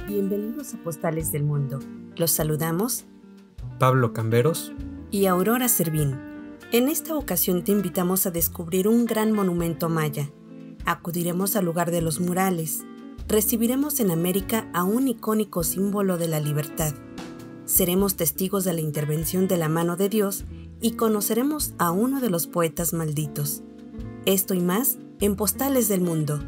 Bienvenidos a Postales del Mundo. Los saludamos Pablo Camberos y Aurora Servín. En esta ocasión te invitamos a descubrir un gran monumento maya. Acudiremos al lugar de los murales. Recibiremos en América a un icónico símbolo de la libertad. Seremos testigos de la intervención de la mano de Dios y conoceremos a uno de los poetas malditos. Esto y más en Postales del Mundo.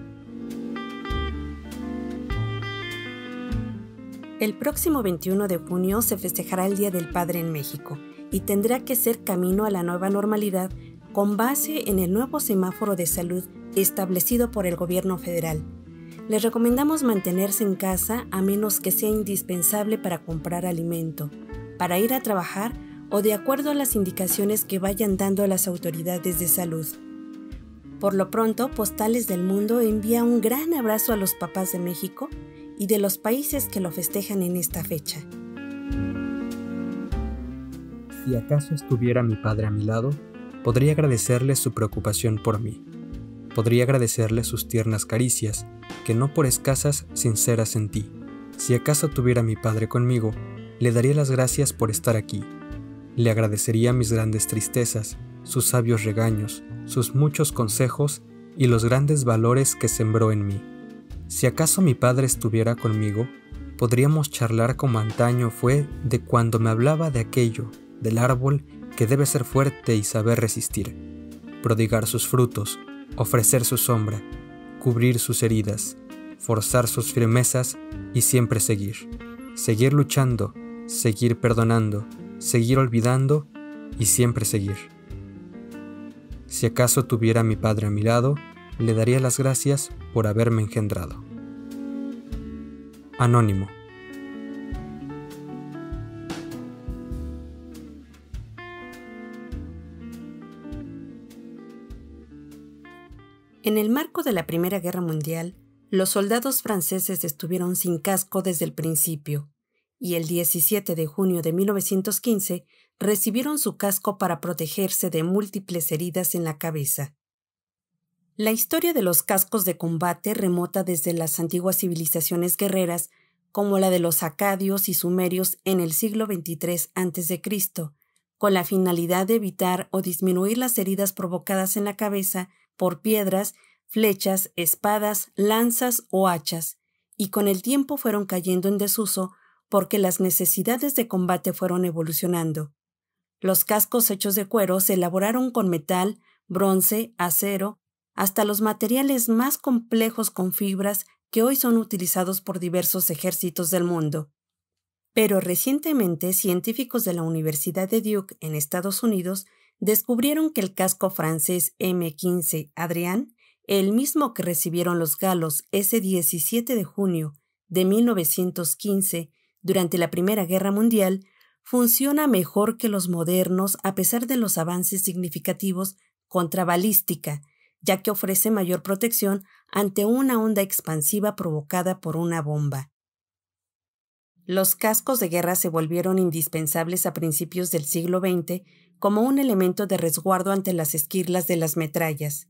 El próximo 21 de junio se festejará el Día del Padre en México y tendrá que ser camino a la nueva normalidad con base en el nuevo semáforo de salud establecido por el gobierno federal. Les recomendamos mantenerse en casa a menos que sea indispensable para comprar alimento, para ir a trabajar o de acuerdo a las indicaciones que vayan dando las autoridades de salud. Por lo pronto, Postales del Mundo envía un gran abrazo a los papás de México y de los países que lo festejan en esta fecha. Si acaso estuviera mi padre a mi lado, podría agradecerle su preocupación por mí. Podría agradecerle sus tiernas caricias, que no por escasas sinceras sentí. Si acaso tuviera mi padre conmigo, le daría las gracias por estar aquí. Le agradecería mis grandes tristezas, sus sabios regaños, sus muchos consejos y los grandes valores que sembró en mí. Si acaso mi padre estuviera conmigo, podríamos charlar como antaño fue de cuando me hablaba de aquello, del árbol que debe ser fuerte y saber resistir, prodigar sus frutos, ofrecer su sombra, cubrir sus heridas, forzar sus firmezas y siempre seguir. Seguir luchando, seguir perdonando, seguir olvidando y siempre seguir. Si acaso tuviera a mi padre a mi lado, le daría las gracias por haberme engendrado. Anónimo. En el marco de la Primera Guerra Mundial, los soldados franceses estuvieron sin casco desde el principio, y el 17 de junio de 1915 recibieron su casco para protegerse de múltiples heridas en la cabeza. La historia de los cascos de combate remota desde las antiguas civilizaciones guerreras, como la de los acadios y sumerios en el siglo XXIII a.C., con la finalidad de evitar o disminuir las heridas provocadas en la cabeza por piedras, flechas, espadas, lanzas o hachas, y con el tiempo fueron cayendo en desuso porque las necesidades de combate fueron evolucionando. Los cascos hechos de cuero se elaboraron con metal, bronce, acero, hasta los materiales más complejos con fibras que hoy son utilizados por diversos ejércitos del mundo. Pero recientemente, científicos de la Universidad de Duke en Estados Unidos descubrieron que el casco francés M15 Adrian, el mismo que recibieron los galos ese 17 de junio de 1915 durante la Primera Guerra Mundial, funciona mejor que los modernos a pesar de los avances significativos contra balística, ya que ofrece mayor protección ante una onda expansiva provocada por una bomba. Los cascos de guerra se volvieron indispensables a principios del siglo XX como un elemento de resguardo ante las esquirlas de las metrallas.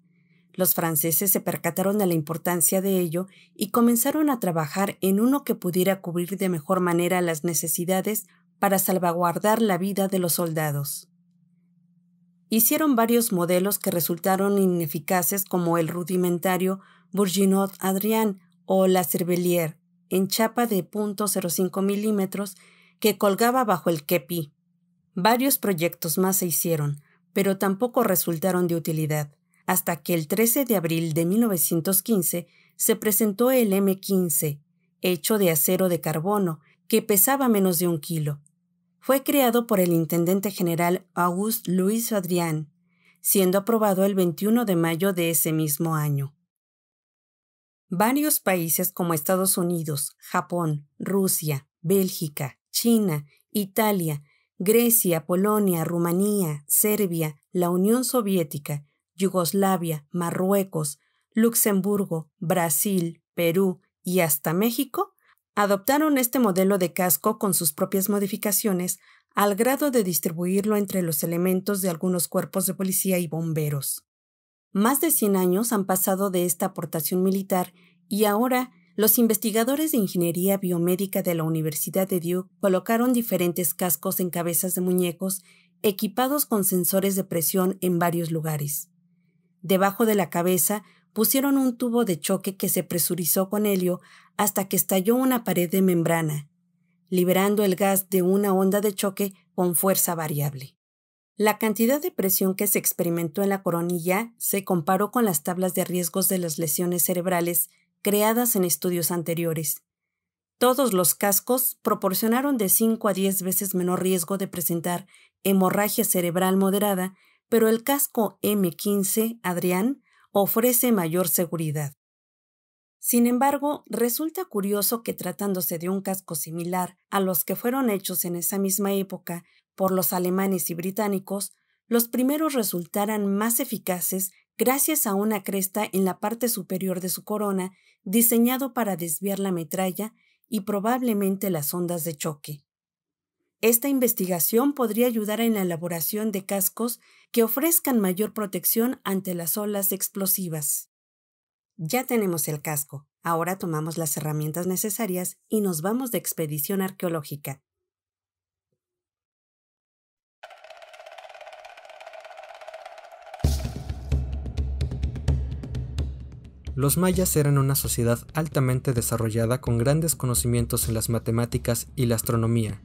Los franceses se percataron de la importancia de ello y comenzaron a trabajar en uno que pudiera cubrir de mejor manera las necesidades para salvaguardar la vida de los soldados. Hicieron varios modelos que resultaron ineficaces como el rudimentario Bourguignon Adrian o la Cervellier, en chapa de .05 milímetros que colgaba bajo el kepi. Varios proyectos más se hicieron, pero tampoco resultaron de utilidad, hasta que el 13 de abril de 1915 se presentó el M15, hecho de acero de carbono, que pesaba menos de 1 kilo. Fue creado por el intendente general Auguste-Louis Adrien, siendo aprobado el 21 de mayo de ese mismo año. Varios países como Estados Unidos, Japón, Rusia, Bélgica, China, Italia, Grecia, Polonia, Rumanía, Serbia, la Unión Soviética, Yugoslavia, Marruecos, Luxemburgo, Brasil, Perú y hasta México adoptaron este modelo de casco con sus propias modificaciones al grado de distribuirlo entre los elementos de algunos cuerpos de policía y bomberos. Más de 100 años han pasado de esta aportación militar y ahora los investigadores de ingeniería biomédica de la Universidad de Duke colocaron diferentes cascos en cabezas de muñecos equipados con sensores de presión en varios lugares. Debajo de la cabeza pusieron un tubo de choque que se presurizó con helio hasta que estalló una pared de membrana, liberando el gas de una onda de choque con fuerza variable. La cantidad de presión que se experimentó en la coronilla se comparó con las tablas de riesgos de las lesiones cerebrales creadas en estudios anteriores. Todos los cascos proporcionaron de 5 a 10 veces menor riesgo de presentar hemorragia cerebral moderada, pero el casco M15 Adrian ofrece mayor seguridad. Sin embargo, resulta curioso que tratándose de un casco similar a los que fueron hechos en esa misma época por los alemanes y británicos, los primeros resultaran más eficaces gracias a una cresta en la parte superior de su corona diseñado para desviar la metralla y probablemente las ondas de choque. Esta investigación podría ayudar en la elaboración de cascos que ofrezcan mayor protección ante las olas explosivas. Ya tenemos el casco, ahora tomamos las herramientas necesarias y nos vamos de expedición arqueológica. Los mayas eran una sociedad altamente desarrollada con grandes conocimientos en las matemáticas y la astronomía,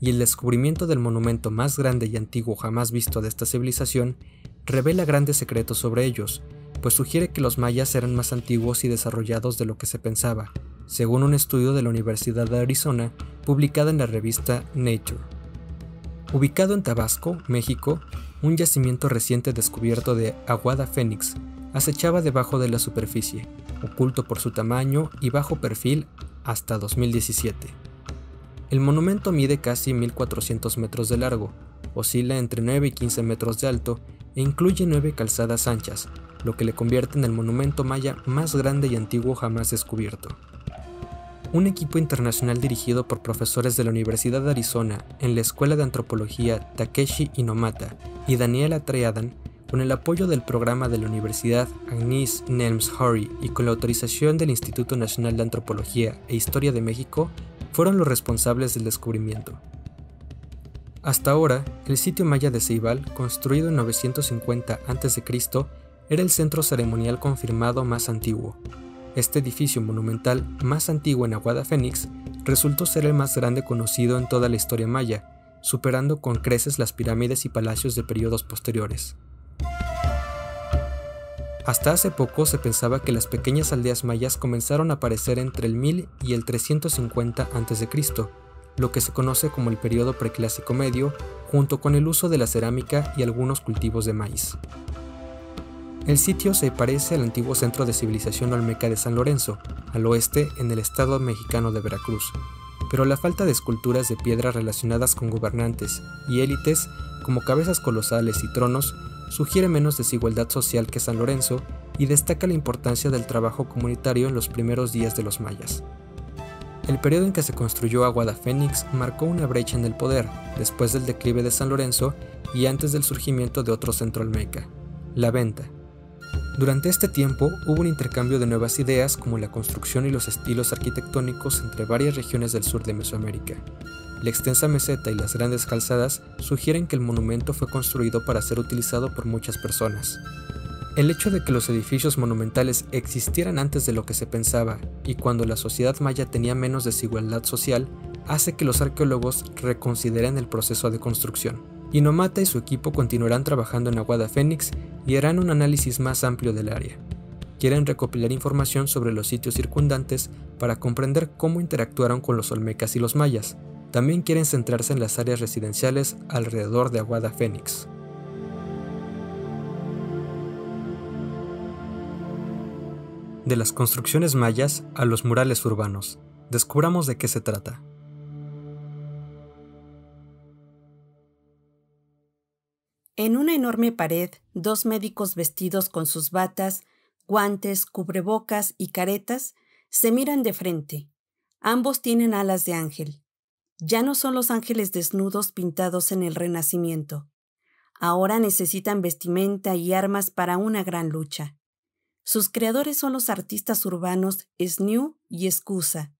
y el descubrimiento del monumento más grande y antiguo jamás visto de esta civilización revela grandes secretos sobre ellos, pues sugiere que los mayas eran más antiguos y desarrollados de lo que se pensaba, según un estudio de la Universidad de Arizona publicado en la revista Nature. Ubicado en Tabasco, México, un yacimiento reciente descubierto de Aguada Fénix acechaba debajo de la superficie, oculto por su tamaño y bajo perfil hasta 2017. El monumento mide casi 1.400 metros de largo, oscila entre 9 y 15 metros de alto e incluye 9 calzadas anchas, lo que le convierte en el monumento maya más grande y antiguo jamás descubierto. Un equipo internacional dirigido por profesores de la Universidad de Arizona en la Escuela de Antropología Takeshi Inomata y Daniela Treadan, con el apoyo del programa de la Universidad Agnes Nelms-Hurry y con la autorización del Instituto Nacional de Antropología e Historia de México, fueron los responsables del descubrimiento. Hasta ahora, el sitio maya de Ceibal, construido en 950 a.C., era el centro ceremonial confirmado más antiguo. Este edificio monumental más antiguo en Aguada Fénix resultó ser el más grande conocido en toda la historia maya, superando con creces las pirámides y palacios de periodos posteriores. Hasta hace poco se pensaba que las pequeñas aldeas mayas comenzaron a aparecer entre el 1000 y el 350 a.C., lo que se conoce como el periodo preclásico medio, junto con el uso de la cerámica y algunos cultivos de maíz. El sitio se parece al antiguo centro de civilización olmeca de San Lorenzo, al oeste en el estado mexicano de Veracruz, pero la falta de esculturas de piedra relacionadas con gobernantes y élites, como cabezas colosales y tronos, sugiere menos desigualdad social que San Lorenzo y destaca la importancia del trabajo comunitario en los primeros días de los mayas. El periodo en que se construyó Aguada Fénix marcó una brecha en el poder, después del declive de San Lorenzo y antes del surgimiento de otro centro olmeca, la Venta. Durante este tiempo hubo un intercambio de nuevas ideas como la construcción y los estilos arquitectónicos entre varias regiones del sur de Mesoamérica. La extensa meseta y las grandes calzadas sugieren que el monumento fue construido para ser utilizado por muchas personas. El hecho de que los edificios monumentales existieran antes de lo que se pensaba y cuando la sociedad maya tenía menos desigualdad social hace que los arqueólogos reconsideren el proceso de construcción. Inomata y su equipo continuarán trabajando en Aguada Fénix y harán un análisis más amplio del área. Quieren recopilar información sobre los sitios circundantes para comprender cómo interactuaron con los olmecas y los mayas. También quieren centrarse en las áreas residenciales alrededor de Aguada Fénix. De las construcciones mayas a los murales urbanos. Descubramos de qué se trata. En una enorme pared, dos médicos vestidos con sus batas, guantes, cubrebocas y caretas Se miran de frente. Ambos tienen alas de ángel. Ya no son los ángeles desnudos pintados en el Renacimiento. Ahora necesitan vestimenta y armas para una gran lucha. Sus creadores son los artistas urbanos Snoo y Escusa.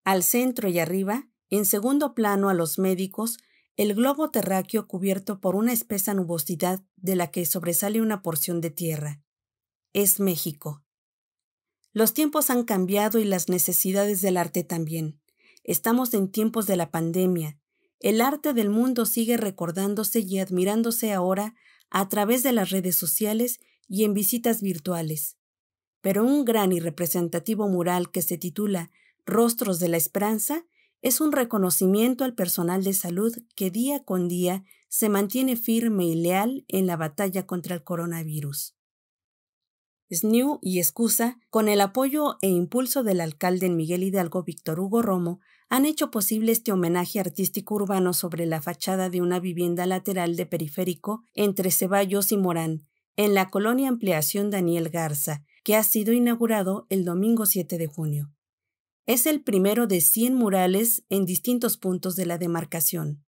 Al centro y arriba, en segundo plano a los médicos, el globo terráqueo cubierto por una espesa nubosidad de la que sobresale una porción de tierra. Es México. Los tiempos han cambiado y las necesidades del arte también. Estamos en tiempos de la pandemia. El arte del mundo sigue recordándose y admirándose ahora a través de las redes sociales y en visitas virtuales. Pero un gran y representativo mural que se titula Rostros de la Esperanza es un reconocimiento al personal de salud que día con día se mantiene firme y leal en la batalla contra el coronavirus. Snoo y Escusa, con el apoyo e impulso del alcalde en Miguel Hidalgo, Víctor Hugo Romo, han hecho posible este homenaje artístico urbano sobre la fachada de una vivienda lateral de Periférico entre Ceballos y Morán, en la colonia Ampliación Daniel Garza, que ha sido inaugurado el domingo 7 de junio. Es el primero de 100 murales en distintos puntos de la demarcación.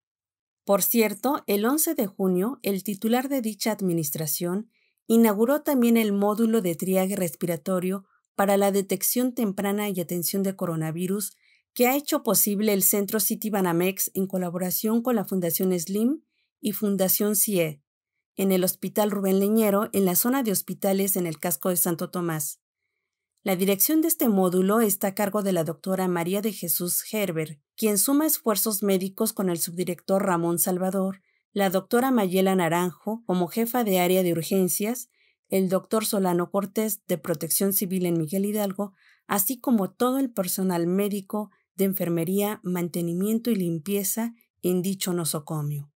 Por cierto, el 11 de junio, el titular de dicha administración inauguró también el módulo de triaje respiratorio para la detección temprana y atención de coronavirus que ha hecho posible el Centro Citibanamex en colaboración con la Fundación Slim y Fundación CIE, en el Hospital Rubén Leñero, en la zona de hospitales en el casco de Santo Tomás. La dirección de este módulo está a cargo de la doctora María de Jesús Gerber, quien suma esfuerzos médicos con el subdirector Ramón Salvador, la doctora Mayela Naranjo como jefa de área de urgencias, el doctor Solano Cortés de Protección Civil en Miguel Hidalgo, así como todo el personal médico de enfermería, mantenimiento y limpieza en dicho nosocomio.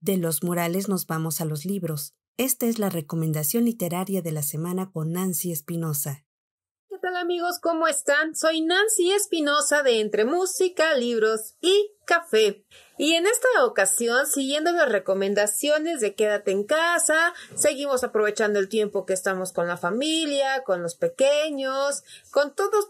De los murales nos vamos a los libros. Esta es la recomendación literaria de la semana con Nancy Espinosa. ¿Qué tal, amigos? ¿Cómo están? Soy Nancy Espinosa de Entre Música, Libros y Café. Y en esta ocasión, siguiendo las recomendaciones de quédate en casa, seguimos aprovechando el tiempo que estamos con la familia, con los pequeños, con todos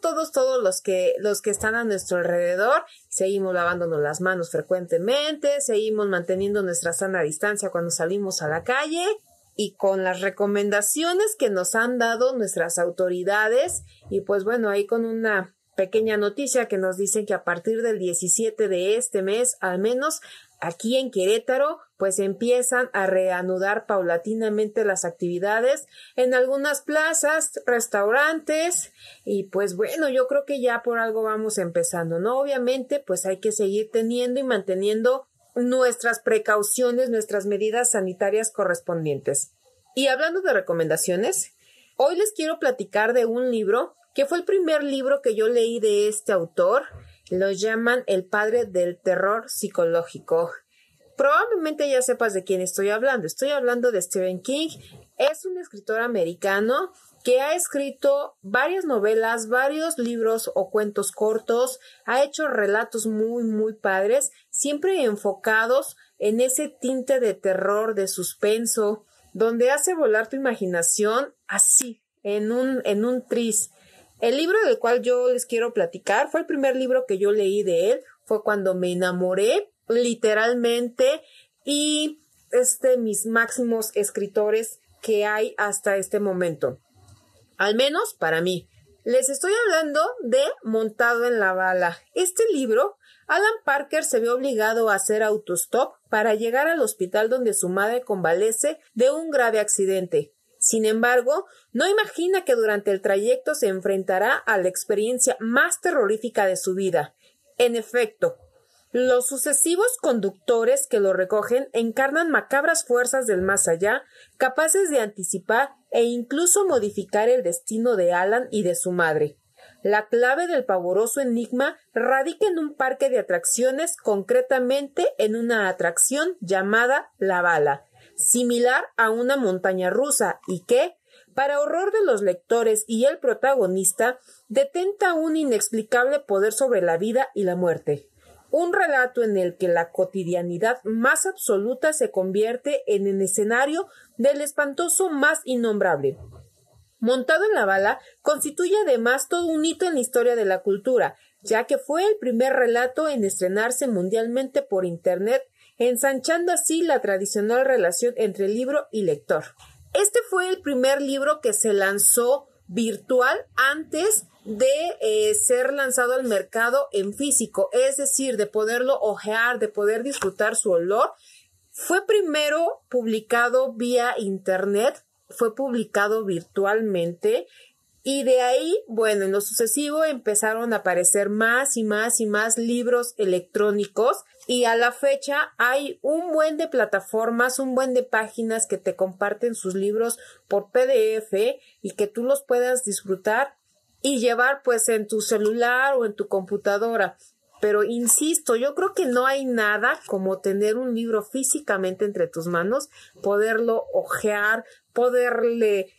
los que están a nuestro alrededor. Seguimos lavándonos las manos frecuentemente, seguimos manteniendo nuestra sana distancia cuando salimos a la calle. Y con las recomendaciones que nos han dado nuestras autoridades, y pues bueno, ahí con una pequeña noticia que nos dicen que a partir del 17 de este mes, al menos aquí en Querétaro, pues empiezan a reanudar paulatinamente las actividades en algunas plazas, restaurantes, y pues bueno, yo creo que ya por algo vamos empezando, ¿no? Obviamente, pues hay que seguir teniendo y manteniendo nuestras precauciones, nuestras medidas sanitarias correspondientes. Y hablando de recomendaciones, hoy les quiero platicar de un libro que fue el primer libro que yo leí de este autor. Lo llaman el padre del terror psicológico. Probablemente ya sepas de quién estoy hablando. Estoy hablando de Stephen King. Es un escritor americano que ha escrito varias novelas, varios libros o cuentos cortos, ha hecho relatos muy, muy padres, siempre enfocados en ese tinte de terror, de suspenso, donde hace volar tu imaginación así, en un tris. El libro del cual yo les quiero platicar fue el primer libro que yo leí de él, fue cuando me enamoré, literalmente, y es de mis máximos escritores que hay hasta este momento. Al menos para mí. Les estoy hablando de Montado en la bala. Este libro, Alan Parker se ve obligado a hacer autostop para llegar al hospital donde su madre convalece de un grave accidente. Sin embargo, no imagina que durante el trayecto se enfrentará a la experiencia más terrorífica de su vida. En efecto, los sucesivos conductores que lo recogen encarnan macabras fuerzas del más allá, capaces de anticipar e incluso modificar el destino de Alan y de su madre. La clave del pavoroso enigma radica en un parque de atracciones, concretamente en una atracción llamada La Bala, similar a una montaña rusa y que, para horror de los lectores y el protagonista, detenta un inexplicable poder sobre la vida y la muerte. Un relato en el que la cotidianidad más absoluta se convierte en el escenario del espantoso más innombrable. Montado en la bala constituye además todo un hito en la historia de la cultura, ya que fue el primer relato en estrenarse mundialmente por Internet, ensanchando así la tradicional relación entre libro y lector. Este fue el primer libro que se lanzó virtual antes de ser lanzado al mercado en físico, es decir, de poderlo hojear, de poder disfrutar su olor. Fue primero publicado vía Internet, fue publicado virtualmente y de ahí, bueno, en lo sucesivo empezaron a aparecer más y más y más libros electrónicos y a la fecha hay un buen de plataformas, un buen de páginas que te comparten sus libros por PDF y que tú los puedas disfrutar y llevar pues en tu celular o en tu computadora. Pero insisto, yo creo que no hay nada como tener un libro físicamente entre tus manos, poderlo hojear, poderle,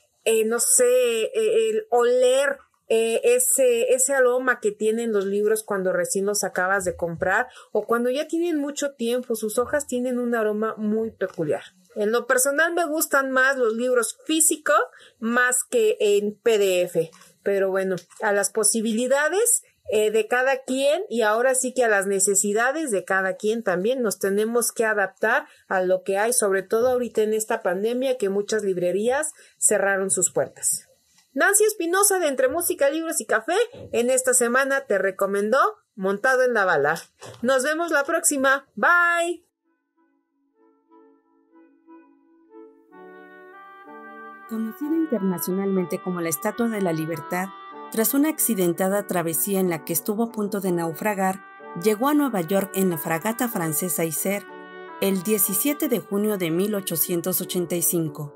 oler ese aroma que tienen los libros cuando recién los acabas de comprar o cuando ya tienen mucho tiempo, sus hojas tienen un aroma muy peculiar. En lo personal me gustan más los libros físicos más que en PDF, pero bueno, a las posibilidades de cada quien y ahora sí que a las necesidades de cada quien también nos tenemos que adaptar a lo que hay, sobre todo ahorita en esta pandemia que muchas librerías cerraron sus puertas. Nancy Espinosa de Entre Música, Libros y Café en esta semana te recomendó Montado en la bala. Nos vemos la próxima. Bye. Conocida internacionalmente como la Estatua de la Libertad, tras una accidentada travesía en la que estuvo a punto de naufragar, llegó a Nueva York en la fragata francesa Isère el 17 de junio de 1885.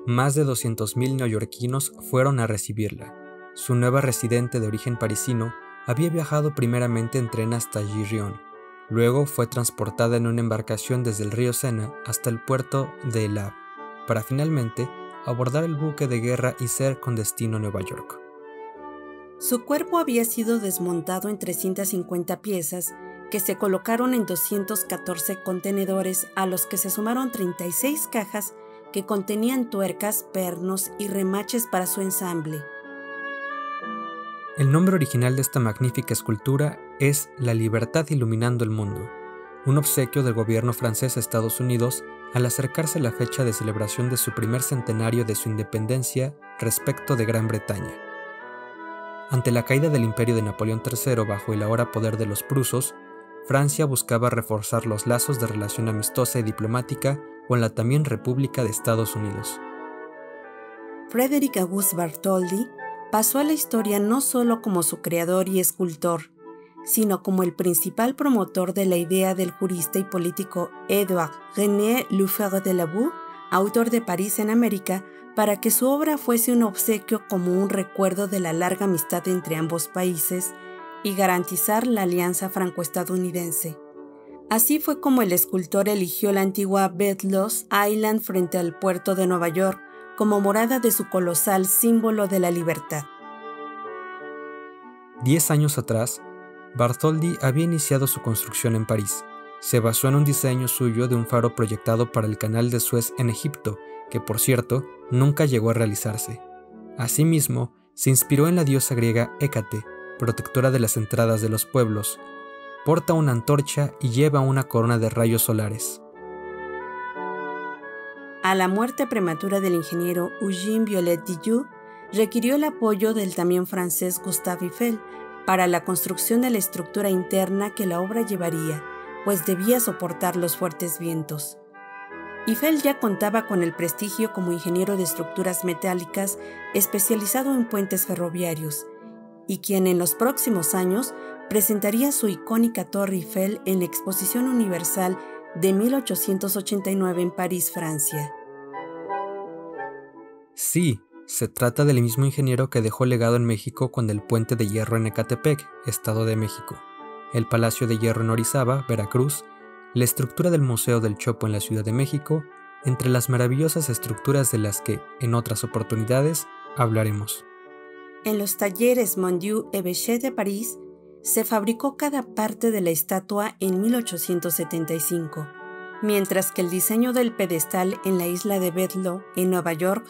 Más de 200.000 neoyorquinos fueron a recibirla. Su nueva residente de origen parisino había viajado primeramente en tren hasta Girion. Luego fue transportada en una embarcación desde el río Sena hasta el puerto de El Havre, para finalmente abordar el buque de guerra Isère con destino a Nueva York. Su cuerpo había sido desmontado en 350 piezas que se colocaron en 214 contenedores, a los que se sumaron 36 cajas que contenían tuercas, pernos y remaches para su ensamble. El nombre original de esta magnífica escultura es La Libertad Iluminando el Mundo, un obsequio del gobierno francés a Estados Unidos al acercarse la fecha de celebración de su primer centenario de su independencia respecto de Gran Bretaña. Ante la caída del imperio de Napoleón III bajo el ahora poder de los prusos, Francia buscaba reforzar los lazos de relación amistosa y diplomática con la también República de Estados Unidos. Frédéric Auguste Bartholdi pasó a la historia no solo como su creador y escultor, sino como el principal promotor de la idea del jurista y político Édouard René Louffeur-de-Laboux, autor de París en América, para que su obra fuese un obsequio como un recuerdo de la larga amistad entre ambos países y garantizar la alianza franco-estadounidense. Así fue como el escultor eligió la antigua Bedloes Island frente al puerto de Nueva York como morada de su colosal símbolo de la libertad. 10 años atrás, Bartholdi había iniciado su construcción en París. Se basó en un diseño suyo de un faro proyectado para el canal de Suez en Egipto, que por cierto, nunca llegó a realizarse. Asimismo, se inspiró en la diosa griega Hécate, protectora de las entradas de los pueblos. Porta una antorcha y lleva una corona de rayos solares. A la muerte prematura del ingeniero Eugène Viollet-Dioux, requirió el apoyo del también francés Gustave Eiffel para la construcción de la estructura interna que la obra llevaría, pues debía soportar los fuertes vientos. Eiffel ya contaba con el prestigio como ingeniero de estructuras metálicas especializado en puentes ferroviarios, y quien en los próximos años presentaría su icónica Torre Eiffel en la Exposición Universal de 1889 en París, Francia. Sí, se trata del mismo ingeniero que dejó legado en México con el Puente de Hierro en Ecatepec, Estado de México, el Palacio de Hierro en Orizaba, Veracruz, la estructura del Museo del Chopo en la Ciudad de México, entre las maravillosas estructuras de las que, en otras oportunidades, hablaremos. En los talleres Mondieu et Béchet de París, se fabricó cada parte de la estatua en 1875, mientras que el diseño del pedestal en la isla de Bedloe, en Nueva York,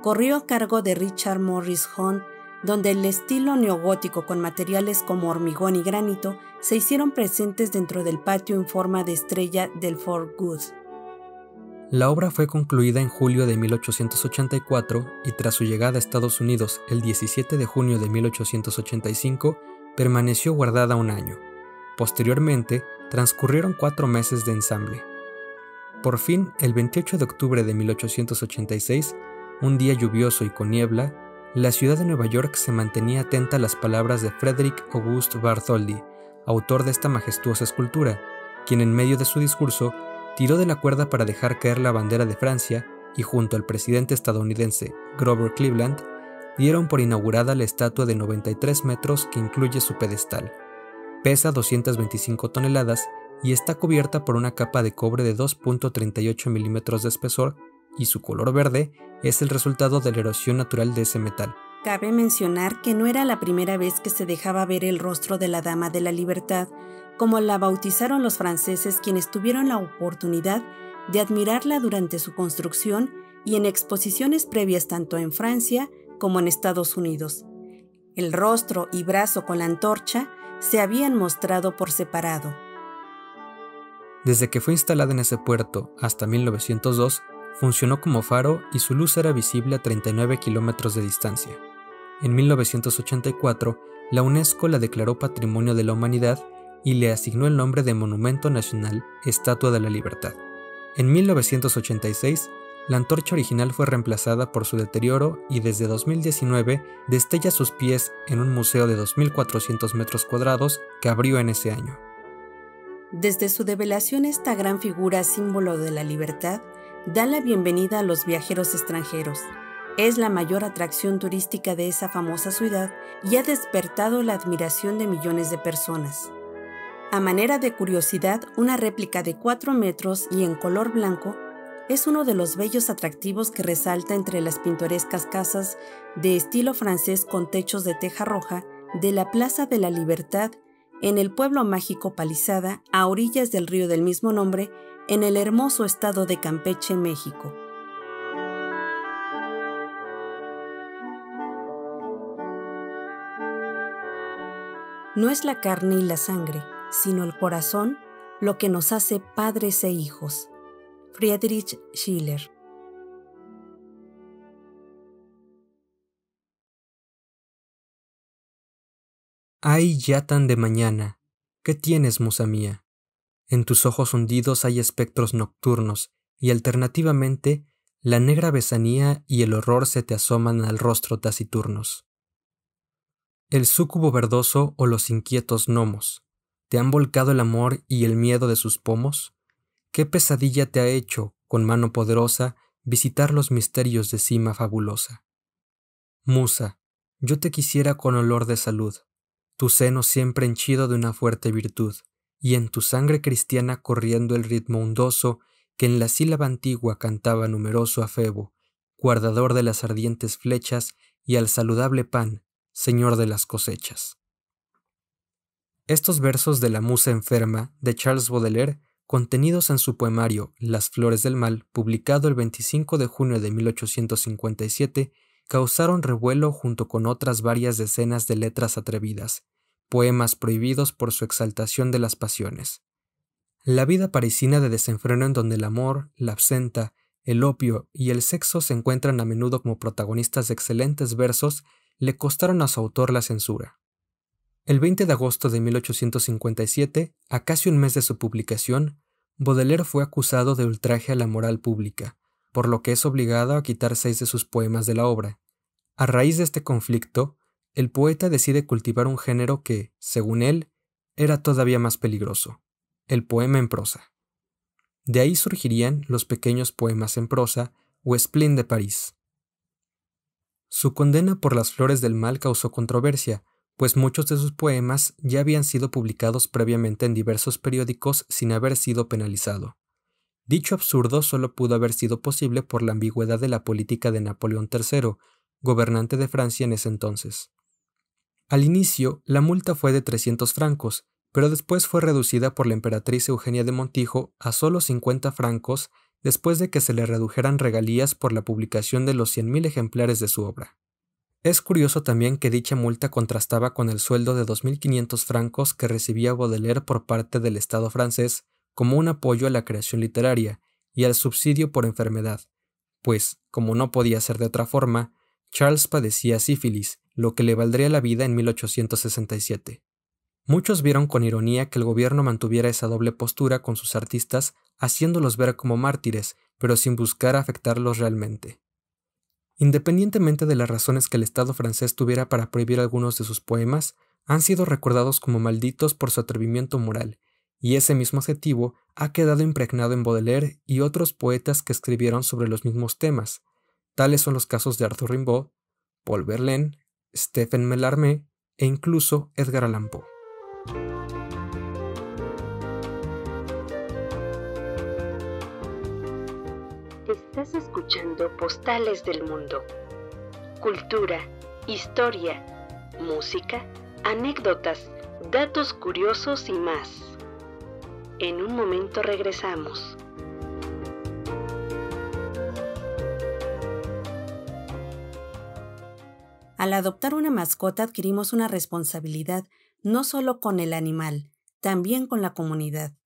corrió a cargo de Richard Morris Hunt, donde el estilo neogótico con materiales como hormigón y granito se hicieron presentes dentro del patio en forma de estrella del Fort Good. La obra fue concluida en julio de 1884 y tras su llegada a Estados Unidos el 17 de junio de 1885, permaneció guardada un año. Posteriormente, transcurrieron 4 meses de ensamble. Por fin, el 28 de octubre de 1886, un día lluvioso y con niebla, la ciudad de Nueva York se mantenía atenta a las palabras de Frederick August Bartholdi, autor de esta majestuosa escultura, quien en medio de su discurso tiró de la cuerda para dejar caer la bandera de Francia y junto al presidente estadounidense Grover Cleveland, dieron por inaugurada la estatua de 93 metros que incluye su pedestal. Pesa 225 toneladas y está cubierta por una capa de cobre de 2.38 milímetros de espesor y su color verde es el resultado de la erosión natural de ese metal. Cabe mencionar que no era la primera vez que se dejaba ver el rostro de la Dama de la Libertad, como la bautizaron los franceses, quienes tuvieron la oportunidad de admirarla durante su construcción y en exposiciones previas tanto en Francia como en Estados Unidos. El rostro y brazo con la antorcha se habían mostrado por separado. Desde que fue instalada en ese puerto hasta 1902, funcionó como faro y su luz era visible a 39 kilómetros de distancia. En 1984, la UNESCO la declaró Patrimonio de la Humanidad y le asignó el nombre de Monumento Nacional Estatua de la Libertad. En 1986, la antorcha original fue reemplazada por su deterioro y desde 2019 destella sus pies en un museo de 2.400 metros cuadrados que abrió en ese año. Desde su develación, esta gran figura, símbolo de la libertad, da la bienvenida a los viajeros extranjeros. Es la mayor atracción turística de esa famosa ciudad y ha despertado la admiración de millones de personas. A manera de curiosidad, una réplica de 4 metros y en color blanco es uno de los bellos atractivos que resalta entre las pintorescas casas de estilo francés con techos de teja roja de la Plaza de la Libertad en el pueblo mágico Palizada, a orillas del río del mismo nombre, en el hermoso estado de Campeche, México. No es la carne y la sangre, sino el corazón lo que nos hace padres e hijos. Friedrich Schiller. Ay, ya tan de mañana, ¿qué tienes, musa mía? En tus ojos hundidos hay espectros nocturnos, y alternativamente, la negra besanía y el horror se te asoman al rostro taciturnos. El súcubo verdoso o los inquietos gnomos, ¿te han volcado el amor y el miedo de sus pomos? ¿Qué pesadilla te ha hecho, con mano poderosa, visitar los misterios de cima fabulosa? Musa, yo te quisiera con olor de salud, tu seno siempre henchido de una fuerte virtud, y en tu sangre cristiana corriendo el ritmo ondoso que en la sílaba antigua cantaba numeroso a Febo, guardador de las ardientes flechas y al saludable pan, señor de las cosechas. Estos versos de la musa enferma de Charles Baudelaire, contenidos en su poemario Las flores del mal, publicado el 25 de junio de 1857, causaron revuelo junto con otras varias decenas de letras atrevidas, poemas prohibidos por su exaltación de las pasiones. La vida parisina de desenfreno en donde el amor, la absenta, el opio y el sexo se encuentran a menudo como protagonistas de excelentes versos, le costaron a su autor la censura. El 20 de agosto de 1857, a casi un mes de su publicación, Baudelaire fue acusado de ultraje a la moral pública, por lo que es obligado a quitar 6 de sus poemas de la obra. A raíz de este conflicto, el poeta decide cultivar un género que, según él, era todavía más peligroso, el poema en prosa. De ahí surgirían los pequeños poemas en prosa o spleen de París. Su condena por Las flores del mal causó controversia, pues muchos de sus poemas ya habían sido publicados previamente en diversos periódicos sin haber sido penalizado. Dicho absurdo solo pudo haber sido posible por la ambigüedad de la política de Napoleón III, gobernante de Francia en ese entonces. Al inicio, la multa fue de 300 francos, pero después fue reducida por la emperatriz Eugenia de Montijo a solo 50 francos después de que se le redujeran regalías por la publicación de los 100.000 ejemplares de su obra. Es curioso también que dicha multa contrastaba con el sueldo de 2.500 francos que recibía Baudelaire por parte del Estado francés como un apoyo a la creación literaria y al subsidio por enfermedad, pues, como no podía ser de otra forma, Charles padecía sífilis, lo que le valdría la vida en 1867. Muchos vieron con ironía que el gobierno mantuviera esa doble postura con sus artistas, haciéndolos ver como mártires, pero sin buscar afectarlos realmente. Independientemente de las razones que el Estado francés tuviera para prohibir algunos de sus poemas, han sido recordados como malditos por su atrevimiento moral, y ese mismo adjetivo ha quedado impregnado en Baudelaire y otros poetas que escribieron sobre los mismos temas. Tales son los casos de Arthur Rimbaud, Paul Verlaine, Stephen Mallarmé e incluso Edgar Allan Poe. Estás escuchando Postales del Mundo. Cultura, historia, música, anécdotas, datos curiosos y más. En un momento regresamos. Al adoptar una mascota adquirimos una responsabilidad no solo con el animal, también con la comunidad.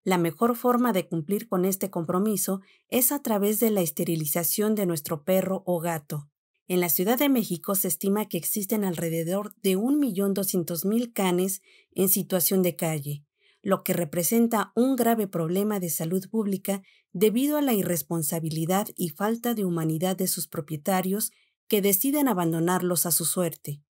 La mejor forma de cumplir con este compromiso es a través de la esterilización de nuestro perro o gato. En la Ciudad de México se estima que existen alrededor de 1.200.000 canes en situación de calle, lo que representa un grave problema de salud pública debido a la irresponsabilidad y falta de humanidad de sus propietarios que deciden abandonarlos a su suerte.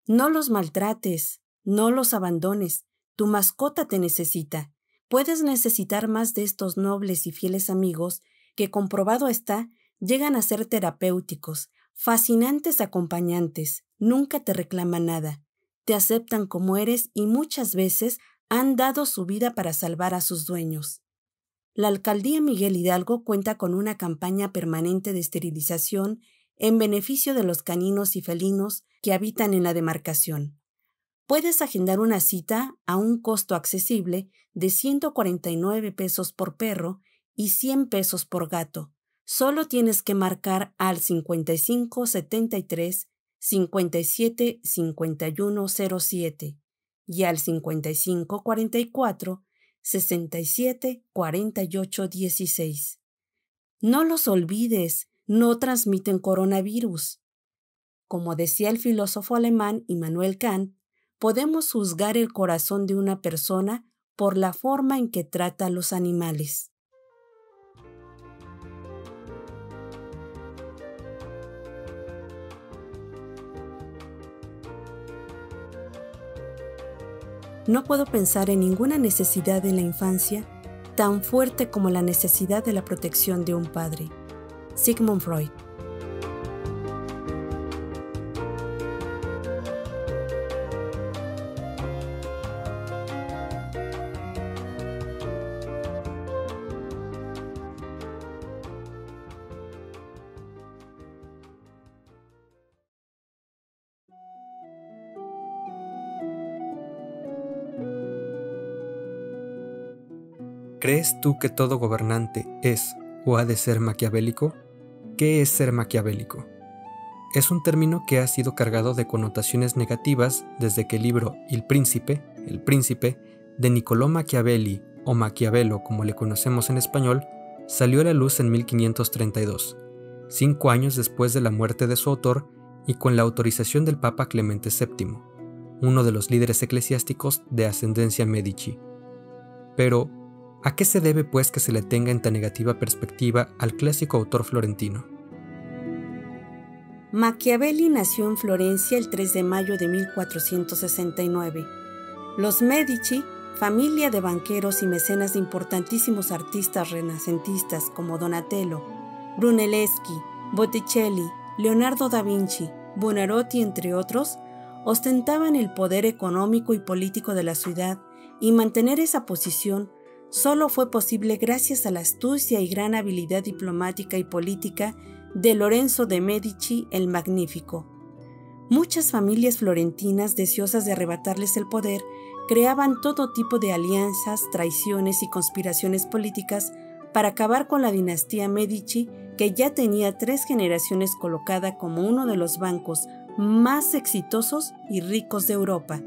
No los maltrates, no los abandones, tu mascota te necesita. Puedes necesitar más de estos nobles y fieles amigos que, comprobado está, llegan a ser terapéuticos, fascinantes acompañantes, nunca te reclaman nada, te aceptan como eres y muchas veces han dado su vida para salvar a sus dueños. La Alcaldía Miguel Hidalgo cuenta con una campaña permanente de esterilización en beneficio de los caninos y felinos que habitan en la demarcación. Puedes agendar una cita a un costo accesible de 149 pesos por perro y 100 pesos por gato. Solo tienes que marcar al 55 73 57 51 07 y al 55 44 67 48 16. No los olvides, no transmiten coronavirus. Como decía el filósofo alemán Immanuel Kant, podemos juzgar el corazón de una persona por la forma en que trata a los animales. No puedo pensar en ninguna necesidad en la infancia tan fuerte como la necesidad de la protección de un padre. Sigmund Freud. ¿Crees tú que todo gobernante es o ha de ser maquiavélico? ¿Qué es ser maquiavélico? Es un término que ha sido cargado de connotaciones negativas desde que el libro El Príncipe, de Niccolò Machiavelli, o Maquiavelo como le conocemos en español, salió a la luz en 1532, 5 años después de la muerte de su autor y con la autorización del Papa Clemente VII, uno de los líderes eclesiásticos de ascendencia Medici. Pero, ¿a qué se debe pues que se le tenga en tan negativa perspectiva al clásico autor florentino? Machiavelli nació en Florencia el 3 de mayo de 1469. Los Medici, familia de banqueros y mecenas de importantísimos artistas renacentistas como Donatello, Brunelleschi, Botticelli, Leonardo da Vinci, Buonarroti, entre otros, ostentaban el poder económico y político de la ciudad, y mantener esa posición solo fue posible gracias a la astucia y gran habilidad diplomática y política de Lorenzo de Medici el Magnífico. Muchas familias florentinas, deseosas de arrebatarles el poder, creaban todo tipo de alianzas, traiciones y conspiraciones políticas para acabar con la dinastía Medici, que ya tenía 3 generaciones colocada como uno de los bancos más exitosos y ricos de Europa.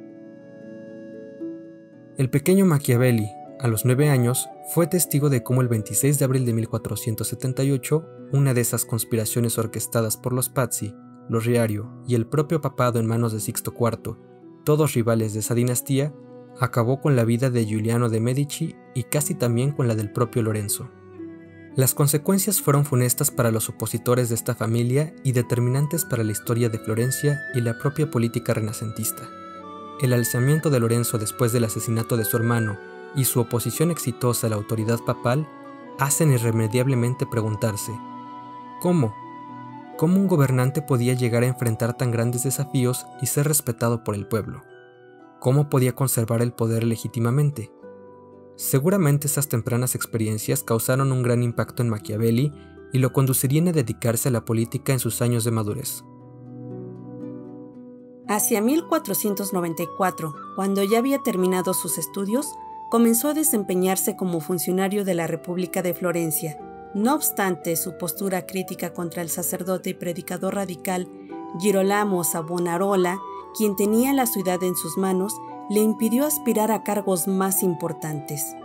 El pequeño Machiavelli, a los 9 años, fue testigo de cómo el 26 de abril de 1478, una de esas conspiraciones orquestadas por los Pazzi, los Riario y el propio papado en manos de Sixto IV, todos rivales de esa dinastía, acabó con la vida de Giuliano de Medici y casi también con la del propio Lorenzo. Las consecuencias fueron funestas para los opositores de esta familia y determinantes para la historia de Florencia y la propia política renacentista. El alzamiento de Lorenzo después del asesinato de su hermano y su oposición exitosa a la autoridad papal hacen irremediablemente preguntarse: ¿cómo? ¿Cómo un gobernante podía llegar a enfrentar tan grandes desafíos y ser respetado por el pueblo? ¿Cómo podía conservar el poder legítimamente? Seguramente esas tempranas experiencias causaron un gran impacto en Machiavelli y lo conducirían a dedicarse a la política en sus años de madurez. Hacia 1494, cuando ya había terminado sus estudios, comenzó a desempeñarse como funcionario de la República de Florencia. No obstante su postura crítica contra el sacerdote y predicador radical Girolamo Savonarola, quien tenía la ciudad en sus manos, le impidió aspirar a cargos más importantes.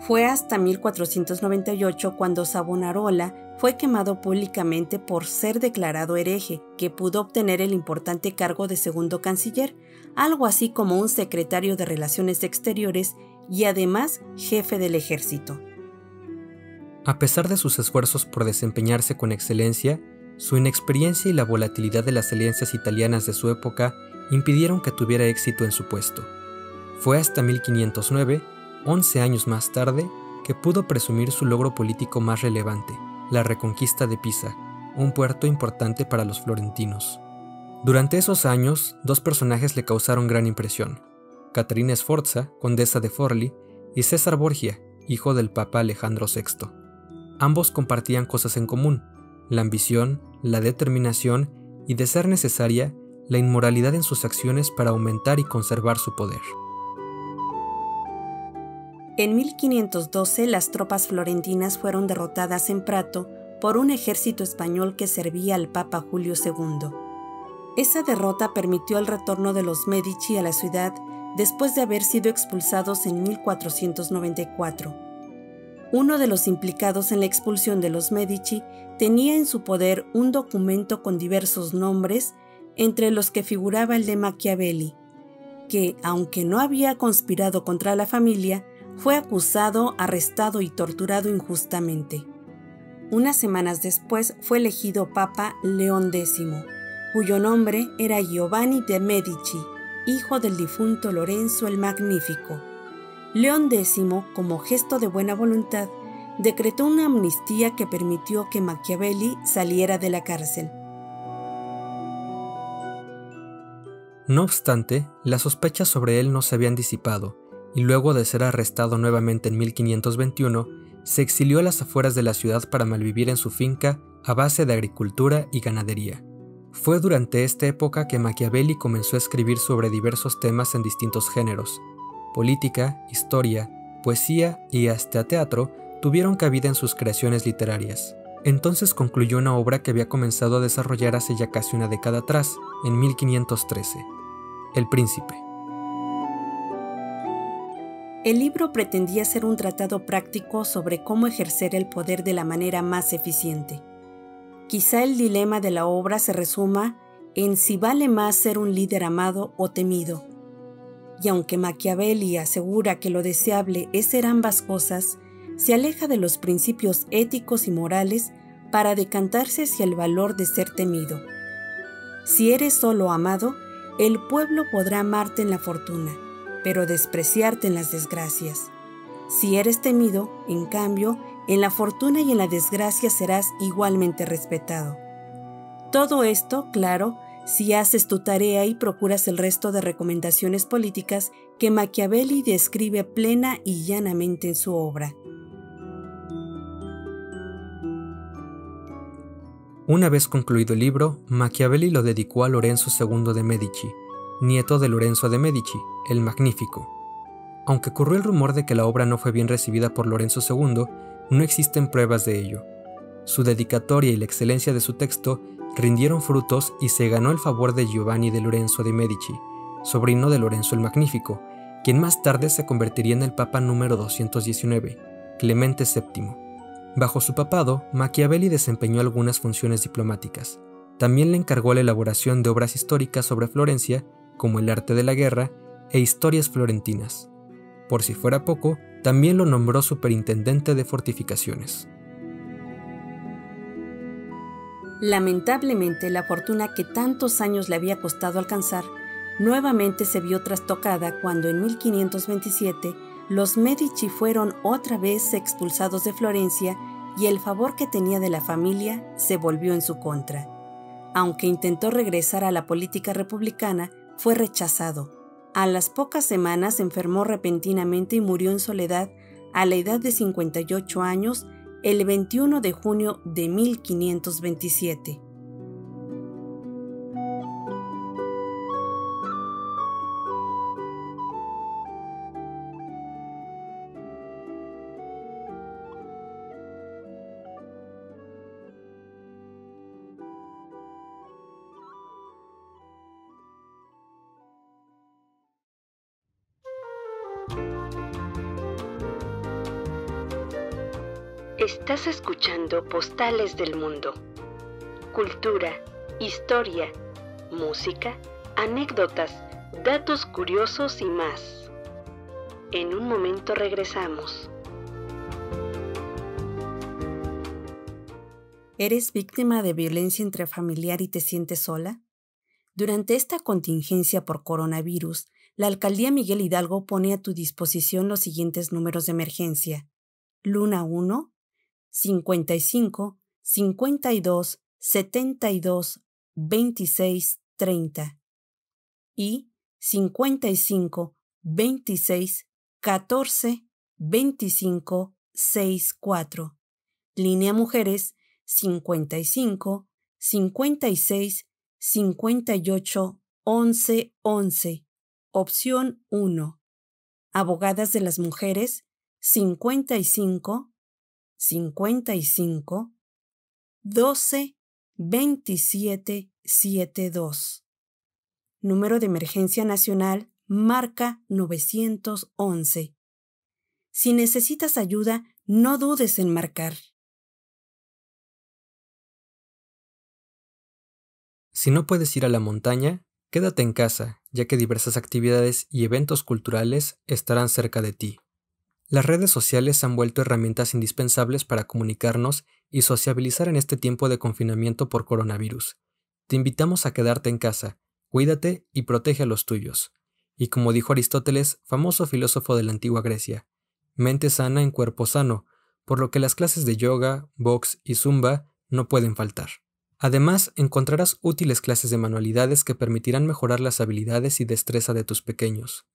Fue hasta 1498 cuando Savonarola fue quemado públicamente por ser declarado hereje, que pudo obtener el importante cargo de segundo canciller, algo así como un secretario de Relaciones Exteriores y además jefe del ejército. A pesar de sus esfuerzos por desempeñarse con excelencia, su inexperiencia y la volatilidad de las alianzas italianas de su época impidieron que tuviera éxito en su puesto. Fue hasta 1509, 11 años más tarde, que pudo presumir su logro político más relevante, la reconquista de Pisa, un puerto importante para los florentinos. Durante esos años, 2 personajes le causaron gran impresión: Caterina Sforza, condesa de Forli, y César Borgia, hijo del Papa Alejandro VI. Ambos compartían cosas en común: la ambición, la determinación y, de ser necesaria, la inmoralidad en sus acciones para aumentar y conservar su poder. En 1512, las tropas florentinas fueron derrotadas en Prato por un ejército español que servía al Papa Julio II. Esa derrota permitió el retorno de los Medici a la ciudad después de haber sido expulsados en 1494. Uno de los implicados en la expulsión de los Medici tenía en su poder un documento con diversos nombres, entre los que figuraba el de Machiavelli, que, aunque no había conspirado contra la familia, fue acusado, arrestado y torturado injustamente. Unas semanas después fue elegido Papa León X, cuyo nombre era Giovanni de Medici, hijo del difunto Lorenzo el Magnífico. León X, como gesto de buena voluntad, decretó una amnistía que permitió que Machiavelli saliera de la cárcel. No obstante, las sospechas sobre él no se habían disipado, y luego de ser arrestado nuevamente en 1521, se exilió a las afueras de la ciudad para malvivir en su finca a base de agricultura y ganadería. Fue durante esta época que Machiavelli comenzó a escribir sobre diversos temas en distintos géneros. Política, historia, poesía y hasta teatro tuvieron cabida en sus creaciones literarias. Entonces concluyó una obra que había comenzado a desarrollar hace ya casi una década atrás, en 1513, El Príncipe. El libro pretendía ser un tratado práctico sobre cómo ejercer el poder de la manera más eficiente. Quizá el dilema de la obra se resuma en si vale más ser un líder amado o temido. Y aunque Machiavelli asegura que lo deseable es ser ambas cosas, se aleja de los principios éticos y morales para decantarse hacia el valor de ser temido. Si eres solo amado, el pueblo podrá amarte en la fortuna, pero despreciarte en las desgracias. Si eres temido, en cambio, en la fortuna y en la desgracia serás igualmente respetado. Todo esto, claro, si haces tu tarea y procuras el resto de recomendaciones políticas que Machiavelli describe plena y llanamente en su obra. Una vez concluido el libro, Machiavelli lo dedicó a Lorenzo II de Medici, nieto de Lorenzo de Medici, el Magnífico. Aunque corrió el rumor de que la obra no fue bien recibida por Lorenzo II, no existen pruebas de ello. Su dedicatoria y la excelencia de su texto rindieron frutos y se ganó el favor de Giovanni de Lorenzo de Medici, sobrino de Lorenzo el Magnífico, quien más tarde se convertiría en el Papa número 219, Clemente VII. Bajo su papado, Machiavelli desempeñó algunas funciones diplomáticas. También le encargó la elaboración de obras históricas sobre Florencia, como El arte de la guerra e Historias florentinas. Por si fuera poco, también lo nombró superintendente de fortificaciones. Lamentablemente, la fortuna que tantos años le había costado alcanzar nuevamente se vio trastocada cuando en 1527 los Medici fueron otra vez expulsados de Florencia y el favor que tenía de la familia se volvió en su contra. Aunque intentó regresar a la política republicana, fue rechazado. A las pocas semanas enfermó repentinamente y murió en soledad a la edad de 58 años el 21 de junio de 1527. Estás escuchando Postales del Mundo. Cultura, historia, música, anécdotas, datos curiosos y más. En un momento regresamos. ¿Eres víctima de violencia intrafamiliar y te sientes sola? Durante esta contingencia por coronavirus, la Alcaldía Miguel Hidalgo pone a tu disposición los siguientes números de emergencia: Luna 1, 55 52 72 26 30 y 55 26 14 25 64. Línea Mujeres 55 56 58 11 11. Opción 1. Abogadas de las Mujeres 55 55 12 27 72. Número de emergencia nacional, marca 911. Si necesitas ayuda, no dudes en marcar. Si no puedes ir a la montaña, quédate en casa, ya que diversas actividades y eventos culturales estarán cerca de ti. Las redes sociales se han vuelto herramientas indispensables para comunicarnos y sociabilizar en este tiempo de confinamiento por coronavirus. Te invitamos a quedarte en casa, cuídate y protege a los tuyos. Y como dijo Aristóteles, famoso filósofo de la antigua Grecia, mente sana en cuerpo sano, por lo que las clases de yoga, box y zumba no pueden faltar. Además, encontrarás útiles clases de manualidades que permitirán mejorar las habilidades y destreza de tus pequeños.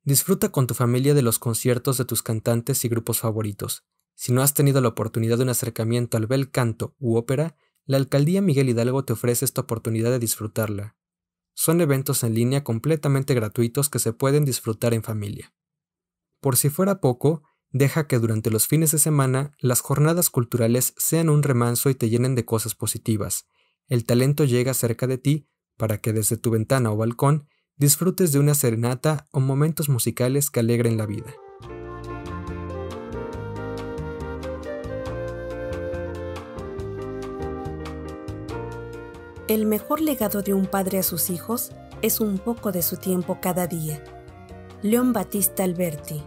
Disfruta con tu familia de los conciertos de tus cantantes y grupos favoritos. Si no has tenido la oportunidad de un acercamiento al bel canto u ópera, la Alcaldía Miguel Hidalgo te ofrece esta oportunidad de disfrutarla. Son eventos en línea completamente gratuitos que se pueden disfrutar en familia. Por si fuera poco, deja que durante los fines de semana las jornadas culturales sean un remanso y te llenen de cosas positivas. El talento llega cerca de ti para que desde tu ventana o balcón disfrutes de una serenata o momentos musicales que alegren la vida. El mejor legado de un padre a sus hijos es un poco de su tiempo cada día. León Battista Alberti.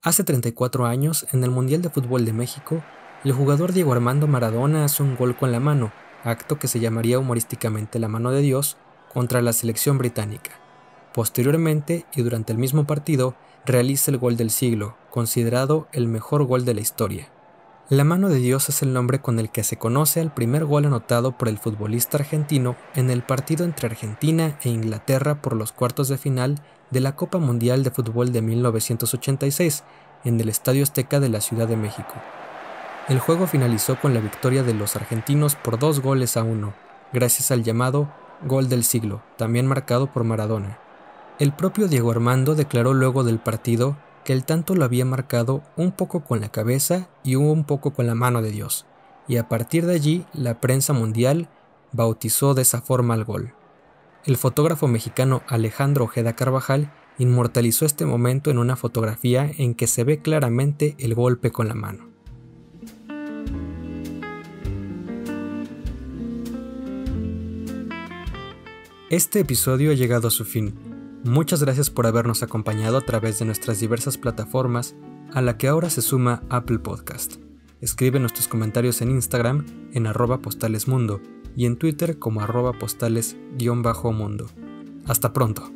Hace 34 años, en el Mundial de Fútbol de México, el jugador Diego Armando Maradona hace un gol con la mano, acto que se llamaría humorísticamente la mano de Dios, contra la selección británica. Posteriormente, y durante el mismo partido, realiza el gol del siglo, considerado el mejor gol de la historia. La mano de Dios es el nombre con el que se conoce al primer gol anotado por el futbolista argentino en el partido entre Argentina e Inglaterra por los cuartos de final de la Copa Mundial de Fútbol de 1986 en el Estadio Azteca de la Ciudad de México. El juego finalizó con la victoria de los argentinos por 2-1, gracias al llamado gol del siglo, también marcado por Maradona. El propio Diego Armando declaró luego del partido que el tanto lo había marcado un poco con la cabeza y un poco con la mano de Dios, y a partir de allí la prensa mundial bautizó de esa forma al gol. El fotógrafo mexicano Alejandro Ojeda Carvajal inmortalizó este momento en una fotografía en que se ve claramente el golpe con la mano. Este episodio ha llegado a su fin. Muchas gracias por habernos acompañado a través de nuestras diversas plataformas, a la que ahora se suma Apple Podcast. Escríbenos tus comentarios en Instagram en @postalesmundo y en Twitter como @postales_mundo. Hasta pronto.